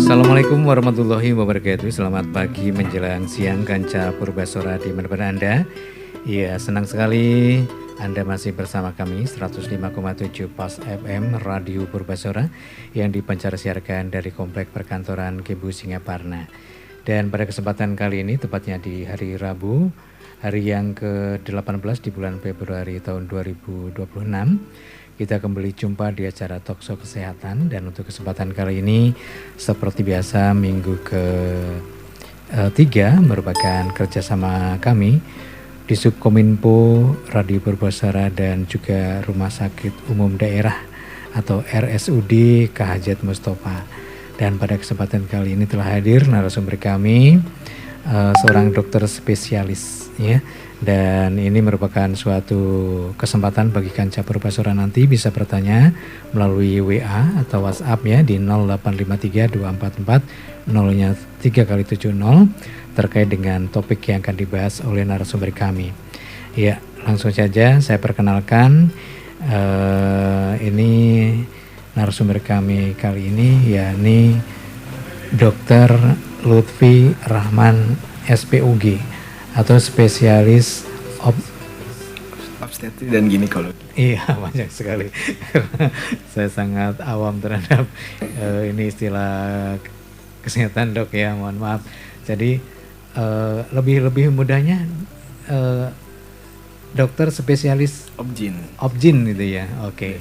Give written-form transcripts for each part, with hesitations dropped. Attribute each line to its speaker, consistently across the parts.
Speaker 1: Assalamualaikum warahmatullahi wabarakatuh. Selamat pagi menjelang siang Kanca Purbasora di mana Anda. Iya, senang sekali Anda masih bersama kami 105,7 Pas FM Radio Purbasora yang dipancar siarkan dari Komplek Perkantoran Kebu Singaparna. Dan pada kesempatan kali ini, tepatnya di hari Rabu, hari yang ke-18 di bulan Februari tahun 2026, kita kembali jumpa di acara Talkshow Kesehatan. Dan untuk kesempatan kali ini, seperti biasa, minggu ke-3 merupakan kerjasama kami di Subkominfo Radio Purbasora dan juga Rumah Sakit Umum Daerah atau RSUD K. Hajat Mustofa. Dan pada kesempatan kali ini telah hadir narasumber kami, seorang dokter spesialis, ya. Dan ini merupakan suatu kesempatan bagi Kanca Purbasora nanti bisa bertanya melalui WA atau WhatsApp ya di 0853 244 0-nya 3x70 terkait dengan topik yang akan dibahas oleh narasumber kami. Ya, langsung saja saya perkenalkan ini narasumber kami kali ini, yakni Dr. Lutfi Rahman SPUG atau spesialis
Speaker 2: obstetri dan ginekologi.
Speaker 1: Iya, banyak sekali. Saya sangat awam terhadap ini istilah kesehatan, Dok, ya, mohon maaf. Jadi lebih mudahnya dokter spesialis obgyn gitu ya. Oke.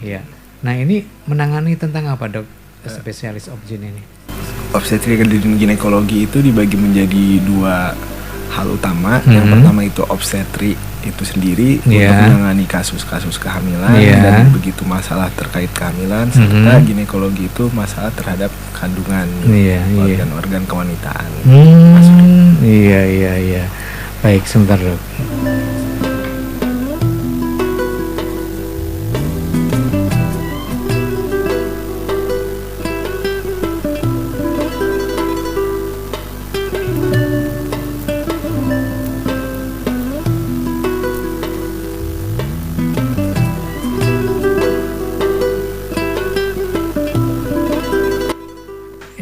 Speaker 1: Iya. Nah, ini menangani tentang apa, Dok? Spesialis obgyn ini?
Speaker 2: Obstetri dan ginekologi itu dibagi menjadi dua hal utama. Yang pertama itu obstetri itu sendiri untuk menangani kasus-kasus kehamilan dan begitu masalah terkait kehamilan, serta ginekologi itu masalah terhadap kandungan, organ-organ kewanitaan.
Speaker 1: Iya. Baik, sebentar, Dok.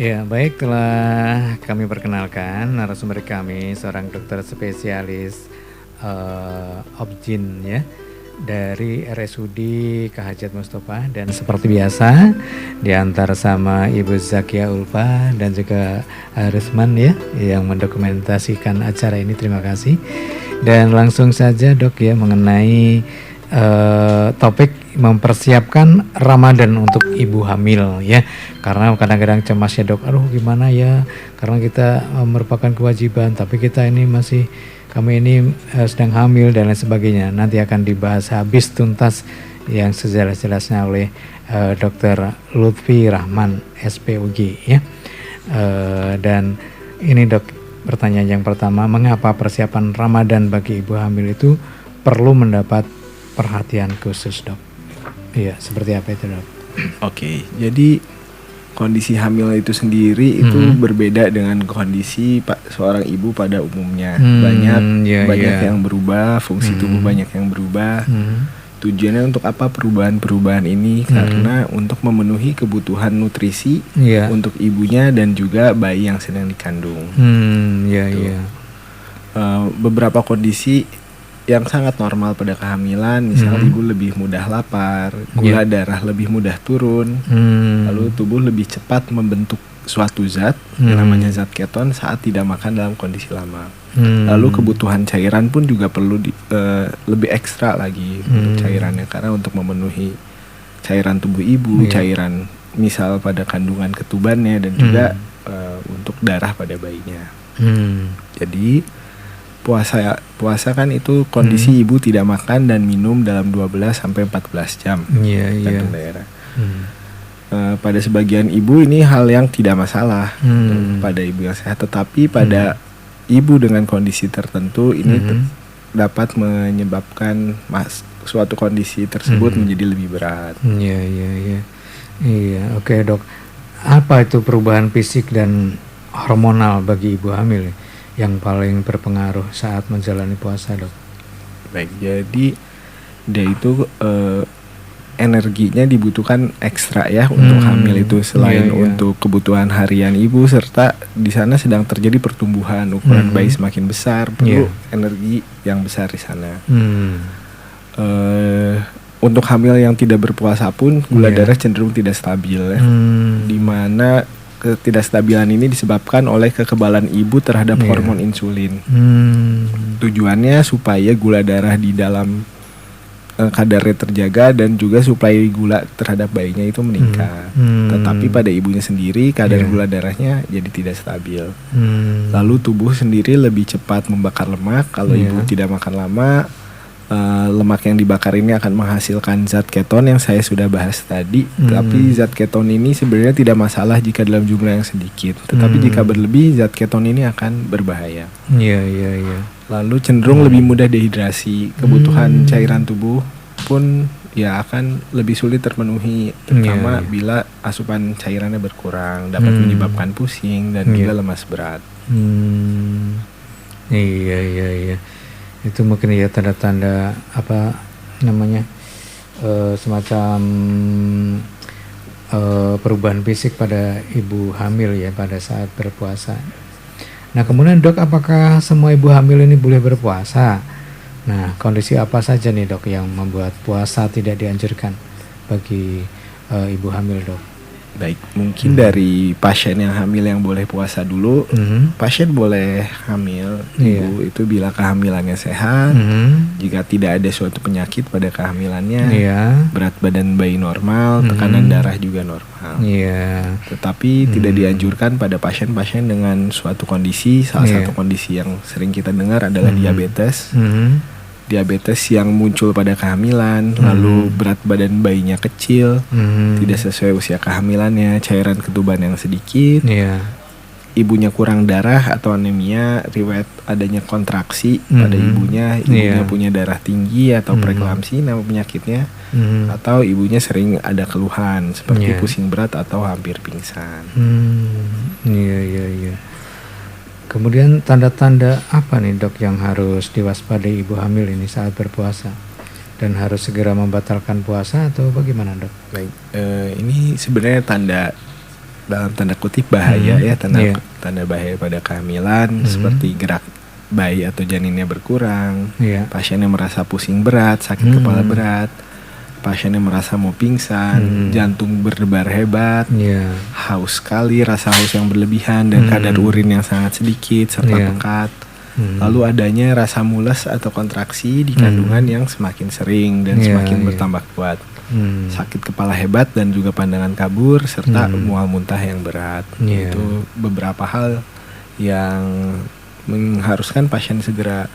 Speaker 1: Ya, baik, telah kami perkenalkan narasumber kami, seorang dokter spesialis obgyn ya dari RSUD K. Hajat Mustofa. Dan seperti biasa diantar sama Ibu Zakia Ulfa dan juga Arisman ya yang mendokumentasikan acara ini. Terima kasih. Dan langsung saja, Dok, ya, mengenai topik mempersiapkan Ramadan untuk ibu hamil ya, karena kadang-kadang cemas ya, Dok, aduh gimana ya, karena kita merupakan kewajiban tapi kita ini kami ini sedang hamil dan lain sebagainya. Nanti akan dibahas habis tuntas yang sejelas-jelasnya oleh Dr. Lutfi Rahman SPUG ya. Dan ini, Dok, pertanyaan yang pertama, mengapa persiapan Ramadan bagi ibu hamil itu perlu mendapat perhatian khusus, Dok? Iya, seperti apa itu, Dok?
Speaker 2: Oke, jadi kondisi hamil itu sendiri itu berbeda dengan kondisi seorang ibu pada umumnya. Banyak yang berubah, fungsi tubuh banyak yang berubah. Tujuannya untuk apa perubahan-perubahan ini? Karena untuk memenuhi kebutuhan nutrisi untuk ibunya dan juga bayi yang sedang dikandung. Beberapa kondisi yang sangat normal pada kehamilan, misal ibu lebih mudah lapar, gula darah lebih mudah turun, lalu tubuh lebih cepat membentuk suatu zat yang namanya zat keton saat tidak makan dalam kondisi lama. Lalu kebutuhan cairan pun juga perlu lebih ekstra lagi untuk cairannya, karena untuk memenuhi cairan tubuh ibu, cairan misal pada kandungan ketubannya dan juga untuk darah pada bayinya. Jadi puasa kan itu kondisi ibu tidak makan dan minum dalam 12 sampai 14 jam. Daerah. Pada sebagian ibu ini hal yang tidak masalah pada ibu yang sehat, tetapi pada ibu dengan kondisi tertentu ini dapat menyebabkan suatu kondisi tersebut menjadi lebih berat.
Speaker 1: Iya, oke, Dok. Apa itu perubahan fisik dan hormonal bagi ibu hamil yang paling berpengaruh saat menjalani puasa, Dok?
Speaker 2: Baik, jadi dia itu energinya dibutuhkan ekstra ya untuk hamil itu, selain untuk kebutuhan harian ibu, serta di sana sedang terjadi pertumbuhan, ukuran bayi semakin besar, perlu energi yang besar di sana. Untuk hamil yang tidak berpuasa pun gula darah cenderung tidak stabil ya, dimana ketidakstabilan ini disebabkan oleh kekebalan ibu terhadap hormon insulin. Tujuannya supaya gula darah di dalam kadarnya terjaga dan juga suplai gula terhadap bayinya itu meningkat. Tetapi pada ibunya sendiri kadar gula darahnya jadi tidak stabil. Lalu tubuh sendiri lebih cepat membakar lemak. Kalau ibu tidak makan lama, lemak yang dibakar ini akan menghasilkan zat keton yang saya sudah bahas tadi. Tapi zat keton ini sebenarnya tidak masalah jika dalam jumlah yang sedikit. Tetapi jika berlebih, zat keton ini akan berbahaya. Lalu cenderung lebih mudah dehidrasi. Kebutuhan cairan tubuh pun ya akan lebih sulit terpenuhi, terutama bila asupan cairannya berkurang, dapat menyebabkan pusing dan juga lemas berat.
Speaker 1: Iya. Itu mungkin ya tanda-tanda apa namanya semacam perubahan fisik pada ibu hamil ya pada saat berpuasa. Nah kemudian dok, apakah semua ibu hamil ini boleh berpuasa? Nah kondisi apa saja nih dok yang membuat puasa tidak dianjurkan bagi ibu hamil dok?
Speaker 2: Baik, mungkin dari pasien yang hamil yang boleh puasa dulu. Pasien boleh hamil ibu itu bila kehamilannya sehat, jika tidak ada suatu penyakit pada kehamilannya, berat badan bayi normal, tekanan darah juga normal. Tetapi tidak dianjurkan pada pasien-pasien dengan suatu kondisi. Salah satu kondisi yang sering kita dengar adalah diabetes. Diabetes yang muncul pada kehamilan, lalu berat badan bayinya kecil, tidak sesuai usia kehamilannya, cairan ketuban yang sedikit, ibunya kurang darah atau anemia, riwayat adanya kontraksi pada ibunya punya darah tinggi atau preeklamsi nama penyakitnya, atau ibunya sering ada keluhan seperti pusing berat atau hampir pingsan.
Speaker 1: Kemudian tanda-tanda apa nih dok yang harus diwaspadai ibu hamil ini saat berpuasa? Dan harus segera membatalkan puasa atau bagaimana dok?
Speaker 2: Baik, ini sebenarnya tanda dalam tanda kutip bahaya ya, tanda bahaya pada kehamilan, seperti gerak bayi atau janinnya berkurang, pasiennya merasa pusing berat, sakit kepala berat, pasiennya merasa mau pingsan, jantung berdebar hebat, haus sekali, rasa haus yang berlebihan dan kadar urin yang sangat sedikit serta pekat. Lalu adanya rasa mules atau kontraksi di kandungan yang semakin sering dan semakin bertambah kuat. Sakit kepala hebat dan juga pandangan kabur serta mual muntah yang berat. Itu beberapa hal yang mengharuskan pasien segera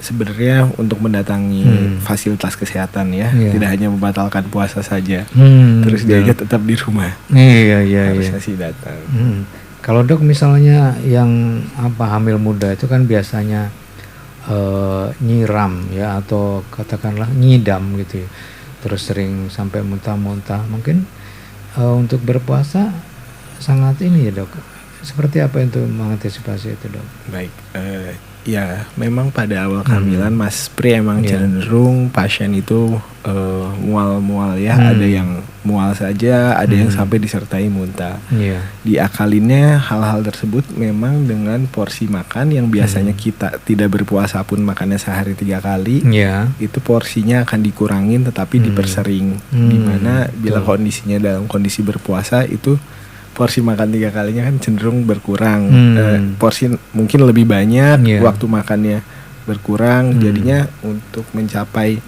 Speaker 2: sebenarnya untuk mendatangi fasilitas kesehatan ya, tidak hanya membatalkan puasa saja, terus dia aja tetap di rumah. Harusnya sih datang.
Speaker 1: Kalau dok misalnya yang hamil muda itu kan biasanya nyiram ya atau katakanlah nyidam gitu ya, terus sering sampai muntah-muntah, mungkin untuk berpuasa sangat ini ya dok. Seperti apa itu mengantisipasi itu dok?
Speaker 2: Baik, ya memang pada awal kehamilan Mas Pri emang cenderung pasien itu mual-mual ya, ada yang mual saja, ada yang sampai disertai muntah. Diakalinnya hal-hal tersebut memang dengan porsi makan yang biasanya kita tidak berpuasa pun makannya sehari 3 kali, itu porsinya akan dikurangin tetapi dipersering, dimana bila kondisinya dalam kondisi berpuasa itu porsi makan 3 kalinya kan cenderung berkurang, porsi mungkin lebih banyak, waktu makannya berkurang, jadinya untuk mencapai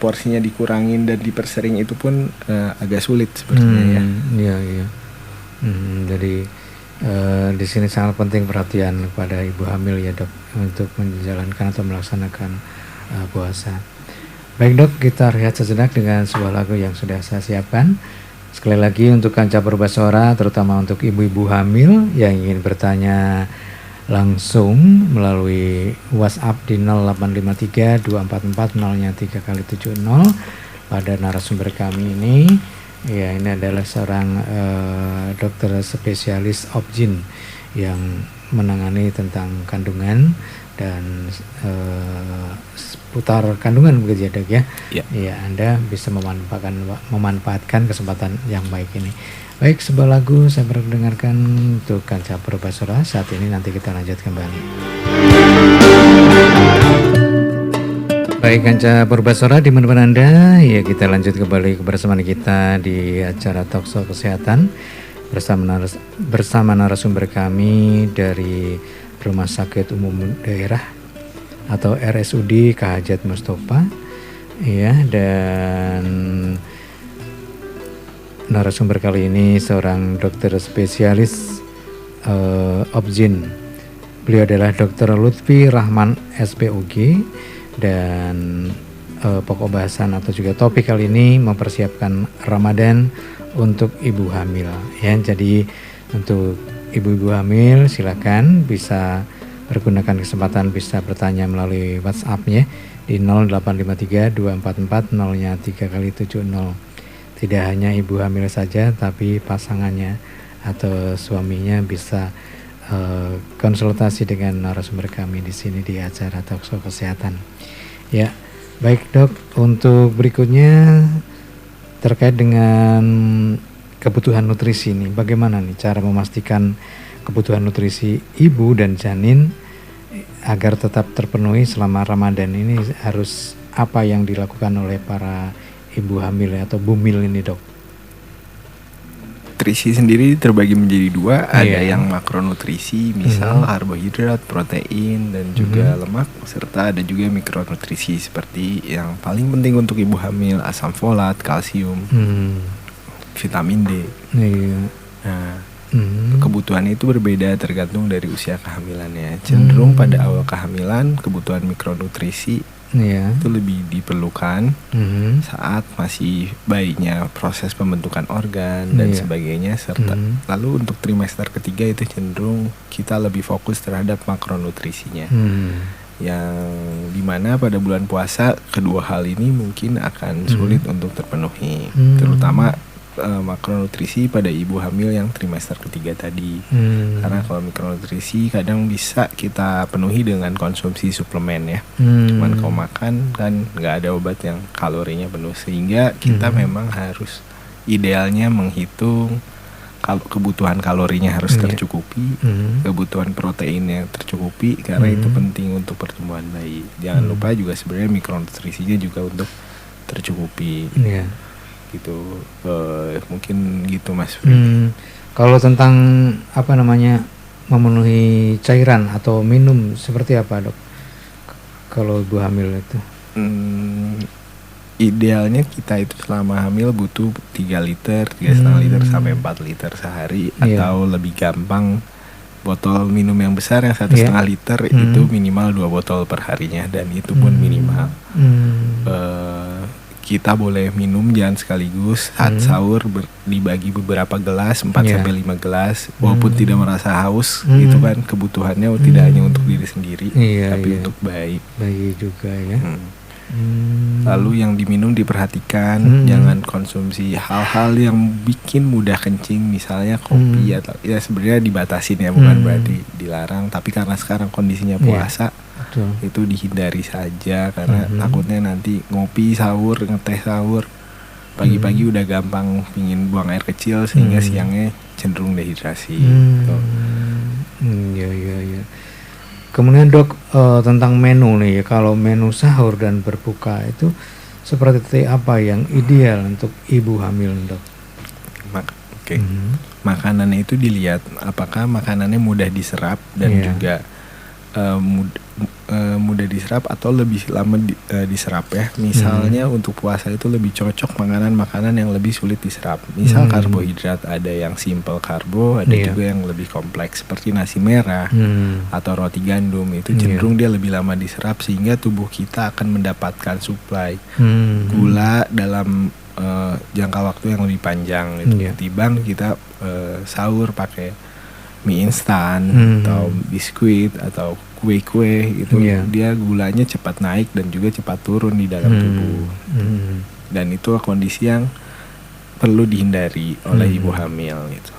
Speaker 2: porsinya dikurangin dan dipersering itu pun agak sulit sepertinya ya.
Speaker 1: Jadi di sini sangat penting perhatian kepada ibu hamil ya dok untuk menjalankan atau melaksanakan puasa. Baik dok, kita rehat sejenak dengan sebuah lagu yang sudah saya siapkan. Sekali lagi untuk Kanca Purbasora, terutama untuk ibu-ibu hamil yang ingin bertanya langsung melalui WhatsApp di 0853 244 03 70 pada narasumber kami ini. Ya, ini adalah seorang dokter spesialis obgyn yang menangani tentang kandungan dan seputar kandungan begitu ya Dok ya.
Speaker 2: Ya.
Speaker 1: Anda bisa memanfaatkan kesempatan yang baik ini. Baik, sebuah lagu saya perdengarkan untuk Kanca Purbasora. Saat ini nanti kita lanjut kembali. Baik Kanca Purbasora di mana Anda, ya kita lanjut kembali kebersamaan kita di acara Talkshow Kesehatan bersama narasumber kami dari Rumah Sakit Umum Daerah atau RSUD K. Hajat Mustofa, ya, dan narasumber kali ini seorang dokter spesialis Obgyn. Beliau adalah Dr. Lutfi Rahman SPOG, dan pokok bahasan atau juga topik kali ini mempersiapkan Ramadan untuk ibu hamil ya. Jadi untuk ibu-ibu hamil silakan bisa pergunakan kesempatan bisa bertanya melalui WhatsApp-nya di 0853 244 0-nya 3x70. Tidak hanya ibu hamil saja, tapi pasangannya atau suaminya bisa konsultasi dengan narasumber kami di sini di acara Talkshow Kesehatan. Ya, baik Dok. Untuk berikutnya terkait dengan kebutuhan nutrisi nih, bagaimana nih cara memastikan kebutuhan nutrisi ibu dan janin agar tetap terpenuhi selama Ramadan ini? Harus apa yang dilakukan oleh para ibu hamil atau bumil ini Dok?
Speaker 2: Nutrisi sendiri terbagi menjadi dua, ada yang makronutrisi, misal karbohidrat, protein, dan juga lemak, serta ada juga mikronutrisi seperti yang paling penting untuk ibu hamil, asam folat, kalsium, vitamin D. Nah, kebutuhan itu berbeda tergantung dari usia kehamilannya. Cenderung pada awal kehamilan kebutuhan mikronutrisi itu lebih diperlukan saat masih bayinya proses pembentukan organ dan sebagainya, serta lalu untuk trimester ketiga itu cenderung kita lebih fokus terhadap makronutrisinya, yang dimana pada bulan puasa kedua hal ini mungkin akan sulit untuk terpenuhi, terutama makronutrisi pada ibu hamil yang trimester ketiga tadi. Karena kalau mikronutrisi kadang bisa kita penuhi dengan konsumsi suplemen ya. Cuman kalau makan kan nggak ada obat yang kalorinya penuh, sehingga kita memang harus idealnya menghitung kebutuhan kalorinya harus tercukupi, kebutuhan proteinnya tercukupi, karena itu penting untuk pertumbuhan bayi. Jangan lupa juga sebenarnya mikronutrisinya juga untuk tercukupi. Gitu, mungkin gitu Mas.
Speaker 1: Kalau tentang memenuhi cairan atau minum seperti apa Dok kalau ibu hamil itu?
Speaker 2: Idealnya kita itu selama hamil butuh 3 liter, 3,5 liter sampai 4 liter sehari, atau lebih gampang botol minum yang besar yang 1,5 liter itu minimal 2 botol per harinya, dan itu pun minimal. Kita boleh minum jangan sekaligus, saat sahur dibagi beberapa gelas, 4-5 gelas, walaupun tidak merasa haus, itu kan kebutuhannya tidak hanya untuk diri sendiri, tapi untuk bayi
Speaker 1: juga ya.
Speaker 2: Lalu yang diminum diperhatikan, jangan konsumsi hal-hal yang bikin mudah kencing, misalnya kopi atau ya sebenarnya dibatasin ya, bukan berarti dilarang, tapi karena sekarang kondisinya puasa, itu dihindari saja, karena takutnya nanti ngopi sahur, ngeteh sahur, pagi-pagi udah gampang pingin buang air kecil, sehingga siangnya cenderung dehidrasi.
Speaker 1: Iya. Kemudian Dok, tentang menu nih, kalau menu sahur dan berbuka itu seperti apa yang ideal untuk ibu hamil Dok?
Speaker 2: Makanannya itu dilihat apakah makanannya mudah diserap dan juga mudah diserap atau lebih lama diserap ya. Misalnya untuk puasa itu lebih cocok makanan-makanan yang lebih sulit diserap. Misal karbohidrat, ada yang simple karbo, ada juga yang lebih kompleks seperti nasi merah atau roti gandum, itu cenderung dia lebih lama diserap, sehingga tubuh kita akan mendapatkan suplai gula dalam jangka waktu yang lebih panjang gitu. Ketimbang kita sahur pakai mie instan atau biskuit atau kue-kue itu, dia gulanya cepat naik dan juga cepat turun di dalam tubuh. Dan itu kondisi yang perlu dihindari oleh ibu hamil gitu.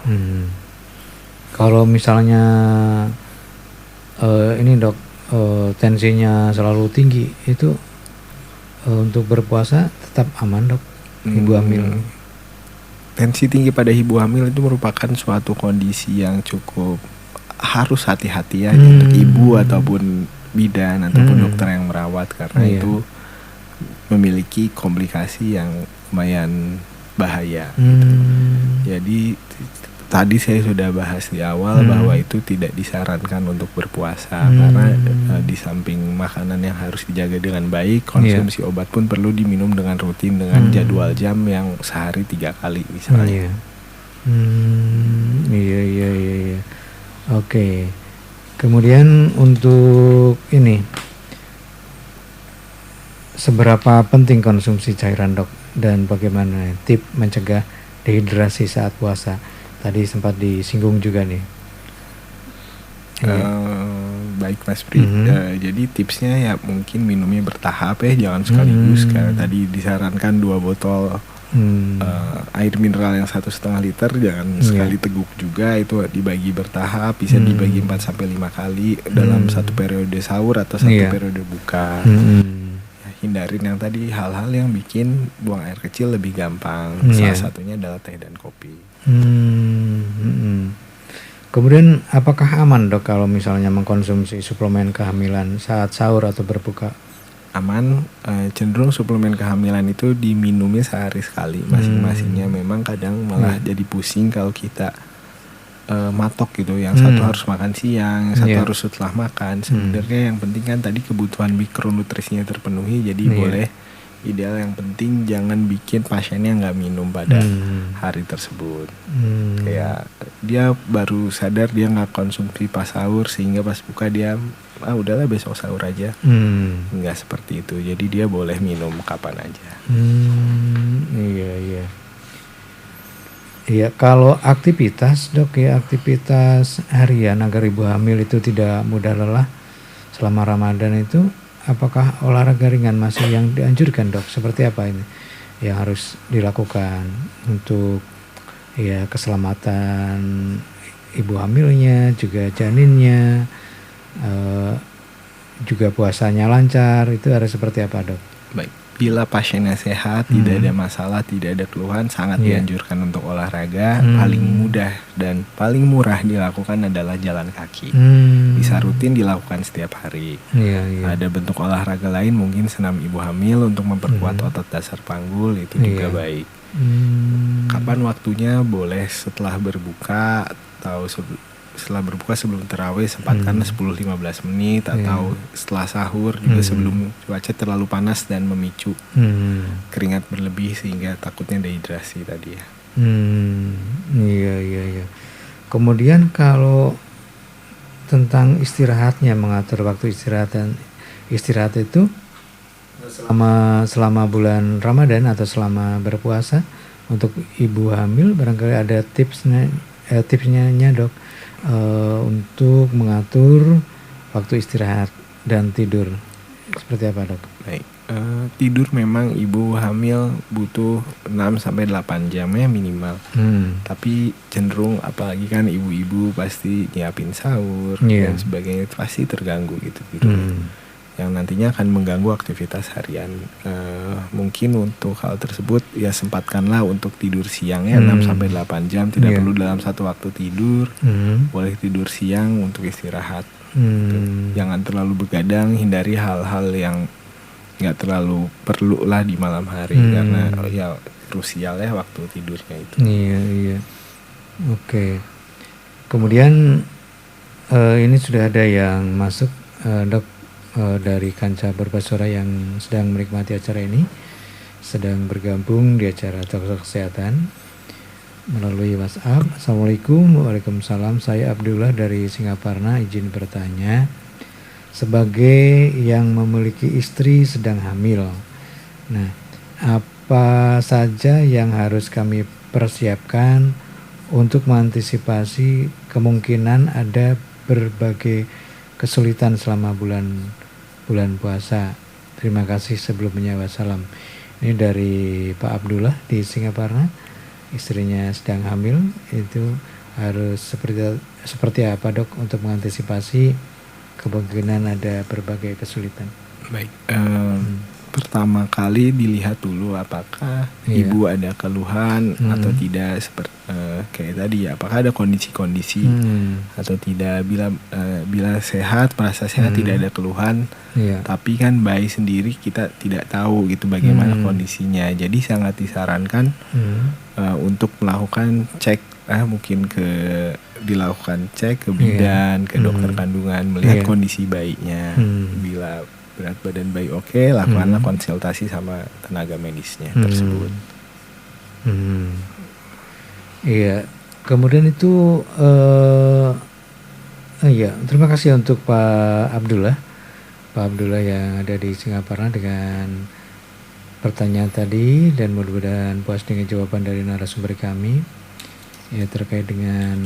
Speaker 1: Kalau misalnya ini Dok, tensinya selalu tinggi, itu untuk berpuasa tetap aman dok, ibu hamil?
Speaker 2: Tensi tinggi pada ibu hamil itu merupakan suatu kondisi yang cukup harus hati-hati ya untuk ibu ataupun bidan ataupun dokter yang merawat, karena itu memiliki komplikasi yang lumayan bahaya. Jadi tadi saya sudah bahas di awal bahwa itu tidak disarankan untuk berpuasa karena di samping makanan yang harus dijaga dengan baik, konsumsi obat pun perlu diminum dengan rutin dengan jadwal jam yang sehari 3 kali misalnya.
Speaker 1: Iya. Oke. Kemudian untuk ini, seberapa penting konsumsi cairan dok, dan bagaimana tip mencegah dehidrasi saat puasa? Tadi sempat disinggung juga nih.
Speaker 2: Baik Mas Pri, jadi tipsnya ya mungkin minumnya bertahap ya, jangan sekaligus. Karena tadi disarankan 2 botol air mineral yang 1,5 liter, jangan sekali teguk juga, itu dibagi bertahap, bisa dibagi 4-5 kali dalam satu periode sahur atau satu periode buka. Hindarin yang tadi hal-hal yang bikin buang air kecil lebih gampang. Salah satunya adalah teh dan kopi.
Speaker 1: Kemudian apakah aman dok kalau misalnya mengkonsumsi suplemen kehamilan saat sahur atau berbuka?
Speaker 2: Aman, cenderung suplemen kehamilan itu diminumnya sehari sekali masing-masingnya. Memang kadang malah jadi pusing kalau kita matok gitu, yang satu harus makan siang, yang satu harus setelah makan. Sebenarnya yang penting kan tadi kebutuhan mikronutrisinya terpenuhi, jadi boleh, ideal yang penting jangan bikin pasiennya nggak minum pada hari tersebut. Kayak dia baru sadar dia nggak konsumsi pas sahur, sehingga pas buka dia udahlah besok sahur aja. Nggak seperti itu, jadi dia boleh minum kapan aja.
Speaker 1: Iya, kalau aktivitas dok ya, aktivitas harian agar ibu hamil itu tidak mudah lelah selama Ramadan itu, apakah olahraga ringan masih yang dianjurkan dok? Seperti apa ini yang harus dilakukan untuk ya keselamatan ibu hamilnya, juga janinnya, juga puasanya lancar, itu harus seperti apa dok?
Speaker 2: Baik, bila pasiennya sehat, tidak ada masalah, tidak ada keluhan, sangat dianjurkan untuk olahraga. Paling mudah dan paling murah dilakukan adalah jalan kaki. Bisa rutin dilakukan setiap hari. Ada bentuk olahraga lain, mungkin senam ibu hamil untuk memperkuat otot dasar panggul, itu juga baik. Kapan waktunya? Boleh setelah berbuka atau setelah berbuka sebelum tarawih, sempatkan 10-15 menit, atau setelah sahur juga sebelum cuaca terlalu panas dan memicu keringat berlebih sehingga takutnya dehidrasi tadi ya.
Speaker 1: Iya. Kemudian kalau tentang istirahatnya, mengatur waktu istirahat itu selama bulan Ramadan atau selama berpuasa untuk ibu hamil, barangkali ada tipsnya dok, untuk mengatur waktu istirahat dan tidur, seperti apa dok?
Speaker 2: Baik, tidur memang ibu hamil butuh 6-8 jam ya minimal. Tapi cenderung, apalagi kan ibu-ibu pasti nyiapin sahur dan sebagainya, pasti terganggu gitu tidurnya, yang nantinya akan mengganggu aktivitas harian. Mungkin untuk hal tersebut ya sempatkanlah untuk tidur siangnya 6-8 jam, tidak perlu dalam satu waktu tidur. Boleh tidur siang untuk istirahat. Jangan terlalu begadang, hindari hal-hal yang nggak terlalu perlu lah di malam hari, karena ya krusial ya waktu tidurnya itu.
Speaker 1: Iya. Oke. Kemudian ini sudah ada yang masuk dok, dari kancah berbasura yang sedang menikmati acara ini, sedang bergabung di acara Talk Kesehatan melalui WhatsApp. Assalamualaikum. Waalaikumsalam. Saya Abdullah dari Singaparna, izin bertanya, sebagai yang memiliki istri sedang hamil, nah apa saja yang harus kami persiapkan untuk mengantisipasi kemungkinan ada berbagai kesulitan selama bulan puasa? Terima kasih sebelumnya, wassalam. Ini dari Pak Abdullah di Singaparna, istrinya sedang hamil. Itu harus seperti apa dok untuk mengantisipasi kemungkinan ada berbagai kesulitan.
Speaker 2: Baik, pertama kali dilihat dulu apakah ibu ada keluhan atau tidak, seperti kayak tadi ya, apakah ada kondisi-kondisi atau tidak. Bila sehat, merasa sehat, tidak ada keluhan, tapi kan bayi sendiri kita tidak tahu gitu bagaimana kondisinya. Jadi sangat disarankan untuk melakukan cek, mungkin dilakukan cek ke bidan, ke dokter kandungan, melihat kondisi bayinya. Bila berat badan bayi oke, lakukanlah konsultasi sama tenaga medisnya tersebut.
Speaker 1: Iya, kemudian itu terima kasih untuk Pak Abdullah yang ada di Singapura dengan pertanyaan tadi, dan mudah-mudahan puas dengan jawaban dari narasumber kami ya terkait dengan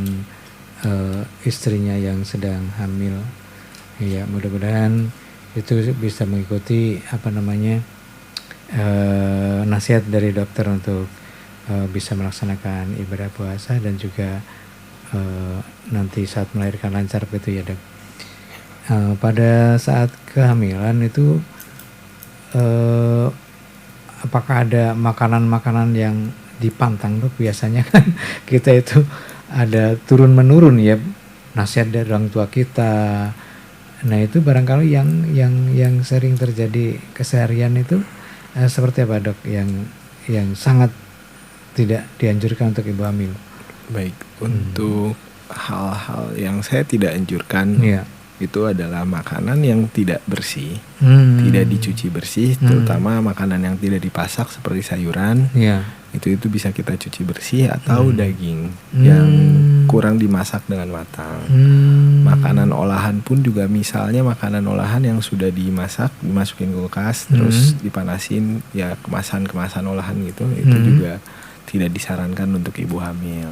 Speaker 1: istrinya yang sedang hamil. Ya, mudah-mudahan itu bisa mengikuti nasihat dari dokter untuk bisa melaksanakan ibadah puasa dan juga nanti saat melahirkan lancar begitu ya, Dok. Pada saat kehamilan itu apakah ada makanan-makanan yang dipantang, Dok? Biasanya kan kita itu ada turun-menurun ya nasihat dari orang tua kita. Nah, itu barangkali yang sering terjadi keseharian itu seperti apa, Dok, yang sangat tidak dianjurkan untuk ibu hamil?
Speaker 2: Baik, untuk hal-hal yang saya tidak anjurkan itu adalah makanan yang tidak bersih, tidak dicuci bersih, terutama makanan yang tidak dipasak seperti sayuran. Itu bisa kita cuci bersih, atau daging yang kurang dimasak dengan matang. Makanan olahan pun juga, misalnya makanan olahan yang sudah dimasak, dimasukin kulkas, terus dipanasin, ya kemasan olahan gitu, itu juga tidak disarankan untuk ibu hamil.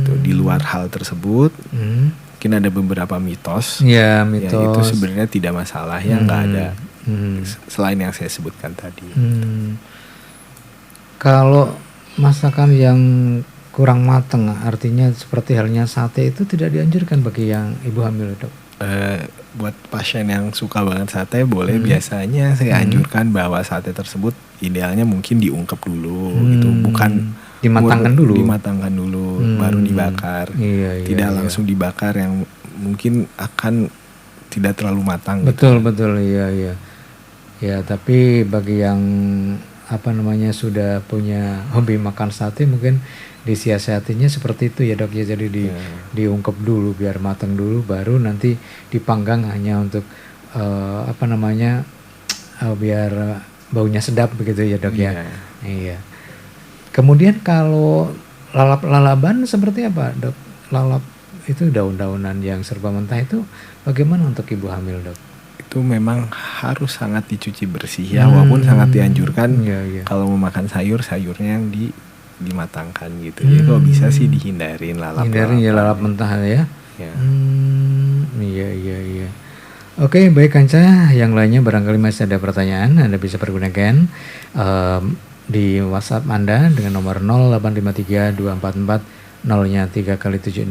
Speaker 2: Tuh, di luar hal tersebut, mungkin ada beberapa mitos. Ya, itu sebenarnya tidak masalah, ya nggak ada selain yang saya sebutkan tadi.
Speaker 1: Kalau masakan yang kurang matang, artinya seperti halnya sate, itu tidak dianjurkan bagi yang ibu hamil, Dok?
Speaker 2: Buat pasien yang suka banget sate boleh. Biasanya saya anjurkan bahwa sate tersebut idealnya mungkin diungkep dulu gitu, bukan
Speaker 1: dimatangkan
Speaker 2: dulu baru dibakar. Tidak langsung dibakar, yang mungkin akan tidak terlalu matang.
Speaker 1: Betul, iya. Ya, tapi bagi yang sudah punya hobi makan sate, mungkin disiasatinya seperti itu ya, Dok ya. Jadi diungkep dulu biar matang dulu, baru nanti dipanggang hanya untuk biar baunya sedap begitu ya, Dok ya. Iya. Kemudian kalau lalaban seperti apa, Dok? Lalap itu daun-daunan yang serba mentah itu bagaimana untuk ibu hamil, Dok?
Speaker 2: Itu memang harus sangat dicuci bersih ya, walaupun sangat dianjurkan kalau mau makan sayurnya yang dimatangkan gitu. Jadi kalau bisa sih dihindarin lalap
Speaker 1: mentah ya. Iya. Oke, baik Kanca, yang lainnya barangkali masih ada pertanyaan, Anda bisa pergunakan di WhatsApp Anda dengan nomor 0853 244 0-nya 3x70.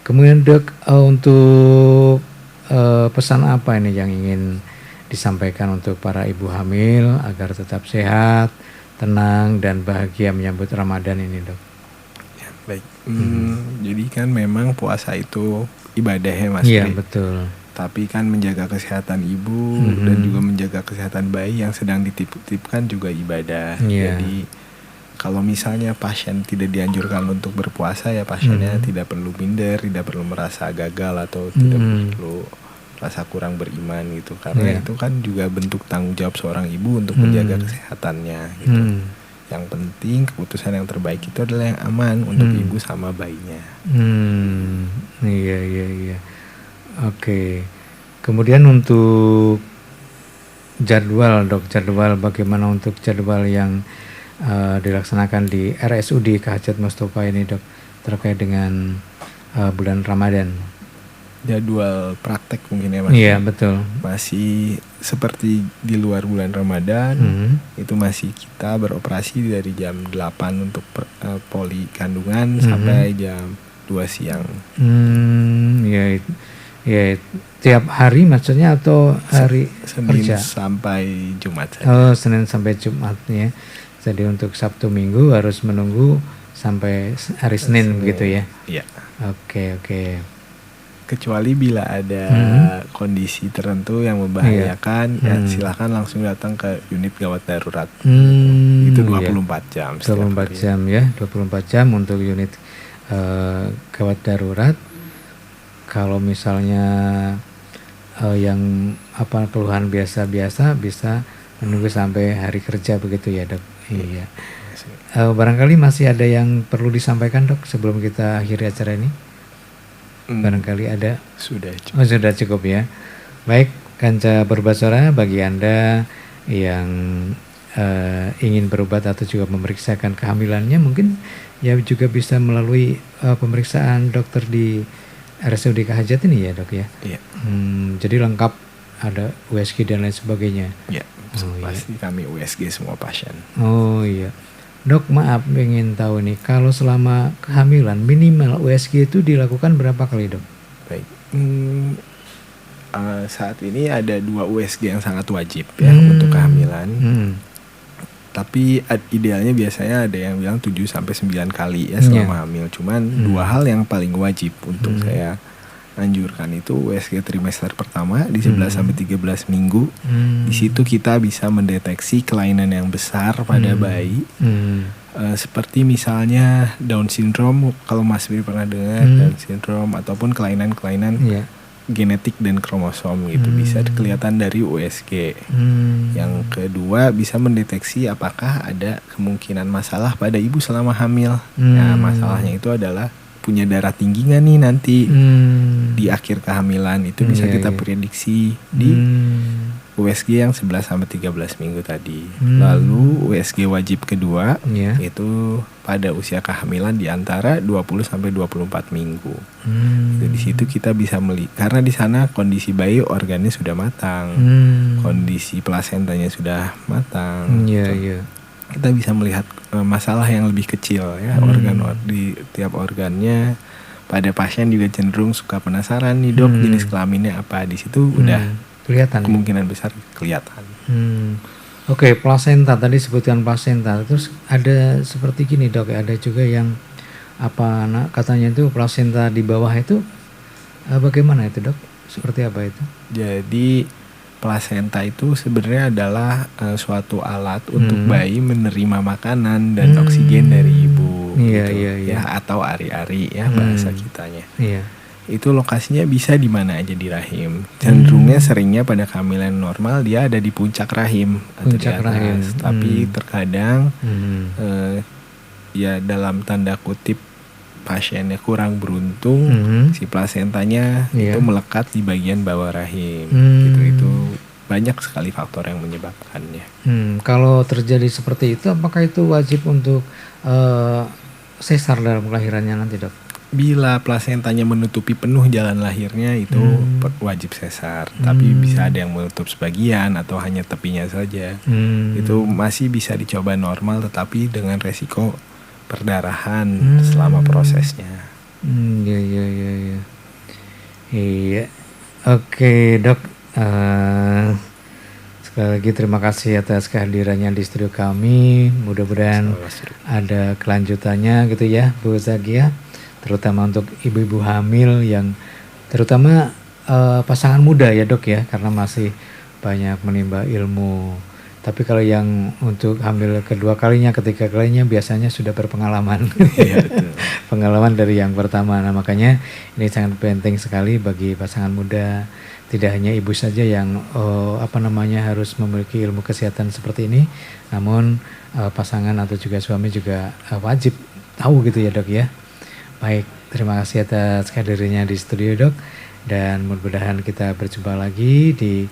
Speaker 1: Kemudian, Dok, untuk pesan apa ini yang ingin disampaikan untuk para ibu hamil agar tetap sehat, tenang, dan bahagia menyambut Ramadan ini, Dok?
Speaker 2: Ya, baik. Jadi kan memang puasa itu ibadah ya, Mas.
Speaker 1: Iya, betul.
Speaker 2: Tapi kan menjaga kesehatan ibu dan juga menjaga kesehatan bayi yang sedang dititipkan juga ibadah. Jadi kalau misalnya pasien tidak dianjurkan untuk berpuasa, ya pasiennya tidak perlu minder, tidak perlu merasa gagal atau tidak perlu rasa kurang beriman gitu, karena itu kan juga bentuk tanggung jawab seorang ibu untuk menjaga kesehatannya gitu. Yang penting keputusan yang terbaik itu adalah yang aman untuk ibu sama bayinya.
Speaker 1: Iya. Oke. Kemudian untuk jadwal, Dok, bagaimana untuk jadwal yang dilaksanakan di RSUD Kahjat Mustofa ini, Dok, terkait dengan bulan Ramadan?
Speaker 2: Jadwal praktek mungkin ya, Mas.
Speaker 1: Iya, betul.
Speaker 2: Masih seperti di luar bulan Ramadan, itu masih kita beroperasi dari jam 8 untuk poli kandungan sampai jam 2 siang.
Speaker 1: Ya, tiap hari maksudnya atau hari
Speaker 2: Senin
Speaker 1: kerja?
Speaker 2: sampai Jumat saja.
Speaker 1: Oh, Senin sampai Jumat ya. Jadi untuk Sabtu Minggu harus menunggu sampai hari Senin gitu ya.
Speaker 2: Iya.
Speaker 1: Oke.
Speaker 2: Kecuali bila ada kondisi tertentu yang membahayakan, ya silakan langsung datang ke unit gawat darurat. Itu 24 jam.
Speaker 1: 24 jam ya, 24 jam untuk unit gawat darurat. Kalau misalnya yang keluhan biasa-biasa bisa menunggu sampai hari kerja begitu ya, Dok. Iya. Barangkali masih ada yang perlu disampaikan, Dok, sebelum kita akhiri acara ini. Barangkali ada.
Speaker 2: Sudah cukup.
Speaker 1: Oh, sudah cukup ya. Baik, Kanca Purbasora, bagi Anda yang ingin berobat atau juga memeriksakan kehamilannya, mungkin ya juga bisa melalui pemeriksaan dokter di RSUD Kahajat ini ya, Dok ya.
Speaker 2: Iya.
Speaker 1: Jadi lengkap, ada USG dan lain sebagainya.
Speaker 2: Iya. Pasti kami USG semua pasien.
Speaker 1: Oh iya. Dok, maaf ingin tahu nih, kalau selama kehamilan minimal USG itu dilakukan berapa kali, Dok?
Speaker 2: Baik. Saat ini ada 2 USG yang sangat wajib ya untuk kehamilan. Tapi idealnya biasanya ada yang bilang 7 sampai 9 kali ya selama hamil. Cuman 2 hal yang paling wajib untuk saya anjurkan itu USG trimester pertama di 11 sampai 13 minggu. Di situ kita bisa mendeteksi kelainan yang besar pada bayi. Seperti misalnya Down syndrome, kalau Mas Bri pernah dengar Down syndrome, ataupun kelainan-kelainan genetik dan kromosom gitu, bisa kelihatan dari USG. Yang kedua, bisa mendeteksi apakah ada kemungkinan masalah pada ibu selama hamil. Nah, masalahnya itu adalah punya darah tinggi nggak nih nanti di akhir kehamilan. Itu bisa kita prediksi di USG yang 11 sampai 13 minggu tadi. Lalu USG wajib kedua itu pada usia kehamilan di antara 20 sampai 24 minggu. Jadi di situ kita bisa melihat, karena di sana kondisi bayi organnya sudah matang, kondisi plasentanya sudah matang. Kita bisa melihat masalah yang lebih kecil ya, organ di tiap organnya. Pada pasien juga cenderung suka penasaran nih, Dok, jenis kelaminnya apa. Di situ udah
Speaker 1: kelihatan,
Speaker 2: kemungkinan besar kelihatan.
Speaker 1: Oke, plasenta tadi sebutkan plasenta. Terus ada seperti gini, Dok, ada juga yang katanya itu plasenta di bawah itu bagaimana itu, Dok? Seperti apa itu?
Speaker 2: Jadi plasenta itu sebenarnya adalah suatu alat untuk bayi menerima makanan dan oksigen dari ibu, ya, atau ari-ari ya bahasa kitanya. Itu lokasinya bisa di mana aja di rahim. Cenderungnya seringnya pada kehamilan normal dia ada di puncak rahim atau di atas. Tapi terkadang ya dalam tanda kutip pasiennya kurang beruntung, si plasentanya itu melekat di bagian bawah rahim. Itu banyak sekali faktor yang menyebabkannya.
Speaker 1: Kalau terjadi seperti itu, apakah itu wajib untuk sesar dalam kelahirannya nanti, Dok?
Speaker 2: Bila plasentanya menutupi penuh jalan lahirnya itu wajib sesar. Tapi bisa ada yang menutup sebagian atau hanya tepinya saja. Itu masih bisa dicoba normal, tetapi dengan resiko perdarahan selama prosesnya. Iya.
Speaker 1: Oke, Dok. Sekali lagi terima kasih atas kehadirannya di studio kami. Mudah-mudahan ada kelanjutannya gitu ya, Bu Zakia. Terutama untuk ibu-ibu hamil yang terutama pasangan muda ya, Dok ya, karena masih banyak menimba ilmu. Tapi kalau yang untuk hamil kedua kalinya, ketiga kalinya biasanya sudah berpengalaman. Pengalaman dari yang pertama. Nah, makanya ini sangat penting sekali bagi pasangan muda. Tidak hanya ibu saja yang harus memiliki ilmu kesehatan seperti ini, namun pasangan atau juga suami juga wajib tahu gitu ya, Dok ya. Baik, terima kasih atas kehadirannya di studio, Dok, dan mudah-mudahan kita berjumpa lagi di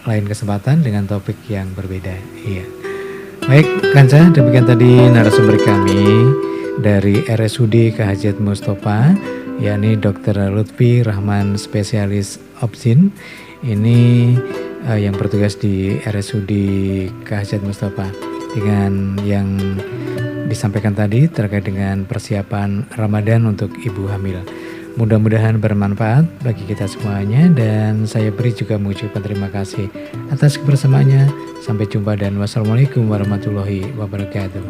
Speaker 1: lain kesempatan dengan topik yang berbeda. Iya. Baik, Kanca, demikian tadi narasumber kami dari RSUD Kahajat Mustofa, yakni Dr. Lutfi Rahman, spesialis obstin. Ini yang bertugas di RSUD Kahajat Mustofa. Dengan yang disampaikan tadi terkait dengan persiapan Ramadan untuk ibu hamil. Mudah-mudahan bermanfaat bagi kita semuanya, dan saya beri juga mengucapkan terima kasih atas kebersamaannya. Sampai jumpa dan wassalamualaikum warahmatullahi wabarakatuh.